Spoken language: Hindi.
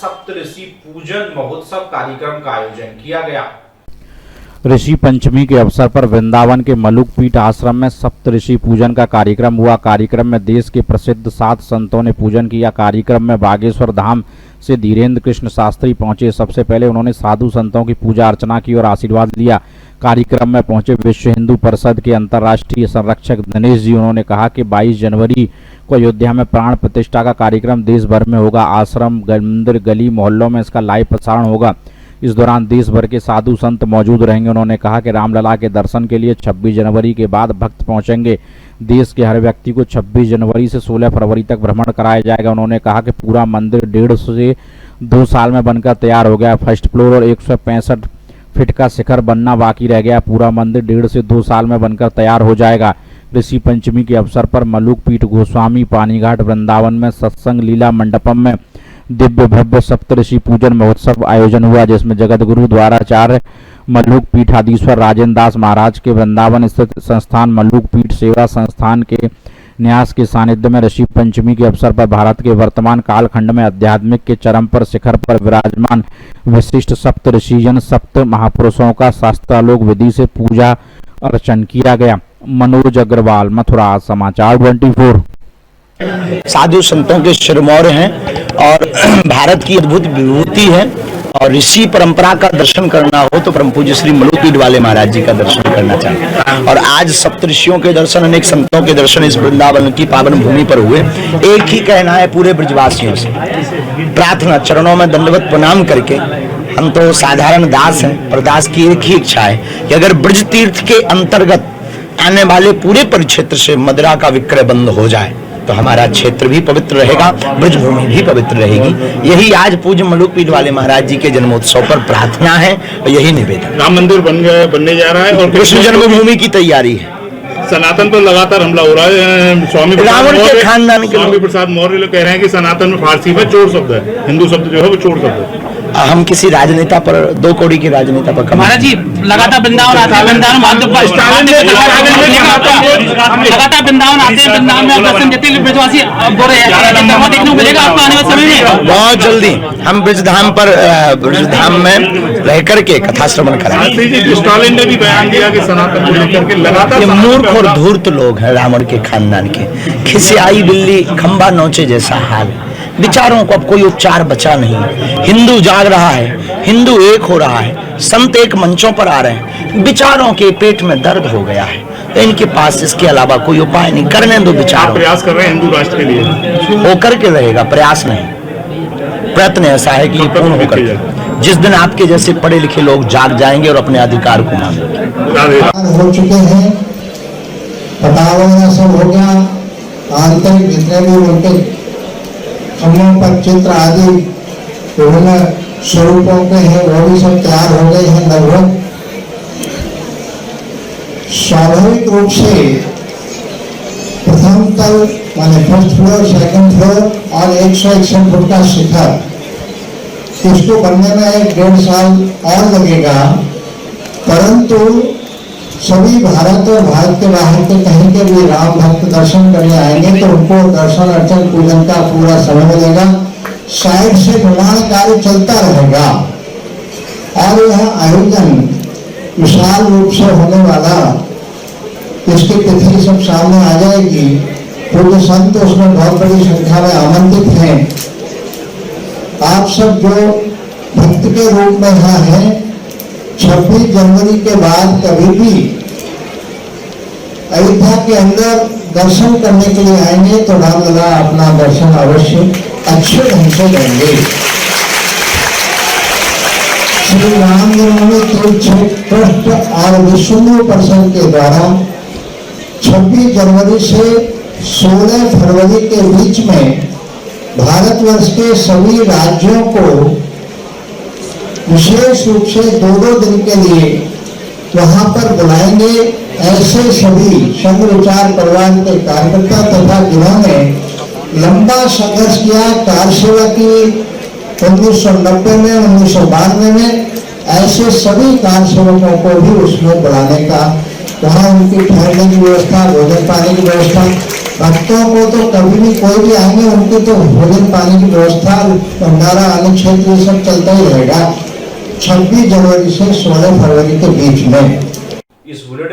सप्तऋषि पूजन महोत्सव कार्यक्रम का आयोजन किया गया। ऋषि पंचमी के अवसर पर वृंदावन के मलुक पीठ आश्रम में सप्तऋषि पूजन का कार्यक्रम हुआ। कार्यक्रम में देश के प्रसिद्ध 7 संतों ने पूजन किया। कार्यक्रम में बागेश्वर धाम से धीरेन्द्र कृष्ण शास्त्री पहुंचे। सबसे पहले उन्होंने साधु संतों की पूजा अर्चना की और आशीर्वाद लिया। कार्यक्रम में पहुंचे विश्व हिंदू परिषद के अंतर्राष्ट्रीय संरक्षक दिनेश जी, उन्होंने कहा कि 22 जनवरी को अयोध्या में प्राण प्रतिष्ठा का कार्यक्रम देश भर में होगा। आश्रम, मंदिर, गली मोहल्लों में इसका लाइव प्रसारण होगा। इस दौरान देश भर के साधु संत मौजूद रहेंगे। उन्होंने कहा कि रामलला के दर्शन के लिए 26 जनवरी के बाद भक्त पहुंचेंगे। देश के हर व्यक्ति को 26 जनवरी से 16 फरवरी तक भ्रमण कराया जाएगा। उन्होंने कहा कि पूरा मंदिर 1.5 से 2 साल में बनकर तैयार हो गया। फर्स्ट फ्लोर और 165 फीट का शिखर बनना बाकी रह गया। पूरा मंदिर 1.5 से 2 साल में बनकर तैयार हो जाएगा। ऋषि पंचमी के अवसर पर मलुक पीठ, गोस्वामी पानीघाट, वृंदावन में सत्संग लीला मंडपम में दिव्य भव्य सप्तऋषि पूजन महोत्सव आयोजन हुआ, जिसमें जगत गुरु द्वाराचार्य मल्लुक पीठाधीश्वर राजेंद्र दास महाराज के वृंदावन स्थित संस्थान मल्लुक पीठ सेवा संस्थान के न्यास के सानिध्य में ऋषि पंचमी के अवसर पर भारत के वर्तमान कालखंड में आध्यात्मिक के चरम पर शिखर पर विराजमान विशिष्ट सप्तऋषिजन सप्त महापुरुषों का शास्त्रालोक विधि से पूजा अर्चन किया गया। मनोज अग्रवाल, मथुरा, समाचार 24। साधु संतों के शिरमौर हैं और भारत की अद्भुत विभूति है। और ऋषि परंपरा का दर्शन करना हो तो परम पूज्य श्री मलुक पीठ वाले महाराज जी का दर्शन करना चाहिए। और आज सप्तऋषियों के दर्शन, अनेक संतों के दर्शन इस वृंदावन की पावन भूमि पर हुए। एक ही कहना है पूरे ब्रजवासियों से, प्रार्थना चरणों में दंडवत प्रणाम करके, हम तो साधारण दास हैं, पर दास की एक ही इच्छा है कि अगर ब्रज तीर्थ के अंतर्गत आने वाले पूरे परिक्षेत्र से मदिरा का विक्रय बंद हो जाए तो हमारा क्षेत्र भी पवित्र रहेगा, ब्रजभूमि भी पवित्र रहेगी। यही आज पूज्य मलुक पीठ वाले महाराज जी के जन्मोत्सव पर प्रार्थना है और यही निवेदन। राम मंदिर बनने जा रहा है और कृष्ण जन्मभूमि की तैयारी है। सनातन पर लगातार हमला हो रहा है। स्वामी प्रसाद मौर्य लोग कह रहे हैं कि सनातन में फारसी में चोर शब्द है, हिंदू शब्द जो है वो चोर शब्द है। हम किसी राजनेता पर, 2 कौड़ी के राजनेता पर महाराज जी लगातार वृंदावन आते हैं, वृंदावन लगातार वृंदावन आते हैं, वृंदावन में दर्शन देते हैं ब्रजवासी देखने को मिलेगा आपको आने वाले समय में। बहुत जल्दी हम ब्रजधाम पर, ब्रजधाम में रह करके कथा श्रवण कराएंगे। स्टालिन ने भी बयान दिया कि सनातन को लेकर के लगातार मूर्ख और धूर्त लोग हैं रावण के खानदान के। खिसियाई बिल्ली खंबा नोचे जैसा हाल है। विचारों को अब कोई उपचार बचा नहीं। हिंदू जाग रहा है, हिंदू एक हो रहा है, संत एक मंचों पर आ रहे हैं। विचारों के पेट में दर्द हो गया है तो इनके पास इसके अलावा कोई उपाय नहीं। करने दो विचार। प्रयास कर रहे हैं हिंदू राष्ट्र के लिए, होकर के रहेगा, प्रयास नहीं। प्रयत्न ऐसा है कि पूर्ण होकर के जिस दिन आपके जैसे पढ़े लिखे लोग जाग जाएंगे और अपने अधिकार को मांगेंगे। हो चुके हैं, पटावा सब हो गया, आंतरिक जितने भी उनके खम्भों पर चित्र आदि विभिन्न स्वरूपों के हैं वो भी सब तैयार हो गए हैं लगभग। स्वाभाविक रूप से प्रथम तल माने फर्स्ट फ्लोर, सेकंड फ्लोर और 161 फुट का शिखर, इसको बनने में 1.5 साल और लगेगा। परंतु सभी भारत और भारत के बाहर के कहीं के भी राम भक्त दर्शन करने आएंगे तो उनको दर्शन अर्चन पूजन का पूरा समय मिलेगा। साइड से निर्माण कार्य चलता रहेगा और यह आयोजन विशाल रूप से होने वाला, इसकी तिथि सब सामने आ जाएगी। पूज्य संत उसमें बहुत बड़ी संख्या में आमंत्रित हैं। आप सब जो भक्त के रूप में यहाँ हैं, 26 जनवरी के बाद कभी भी अयोध्या के अंदर दर्शन करने के लिए आएंगे तो रामलला अपना दर्शन अवश्य अच्छे ढंग से देंगे। श्री राम जन्मभूमि तीर्थ ट्रस्ट और विश्व हिंदू परिषद के द्वारा 26 जनवरी से 16 फरवरी के बीच में भारतवर्ष के सभी राज्यों को विशेष रूप से 2-2 दिन के लिए वहां पर बुलाएंगे। ऐसे सभी संघ विचार परिवार के कार्यकर्ता तथा जिन्होंने लंबा संघर्ष किया कार सेवा की 1990 में, 1992 में, ऐसे सभी कार सेवकों को भी उसमें बुलाने का, वहाँ उनकी ठहरने की व्यवस्था, भोजन पानी की व्यवस्था भक्तों को तो कभी भी कोई भी आएंगे उनके तो भोजन पानी की व्यवस्था, भंडारा, अन्य क्षेत्र ये सब चलता ही रहेगा 26 जनवरी से 16 फरवरी के बीच में। इस बुलेटिन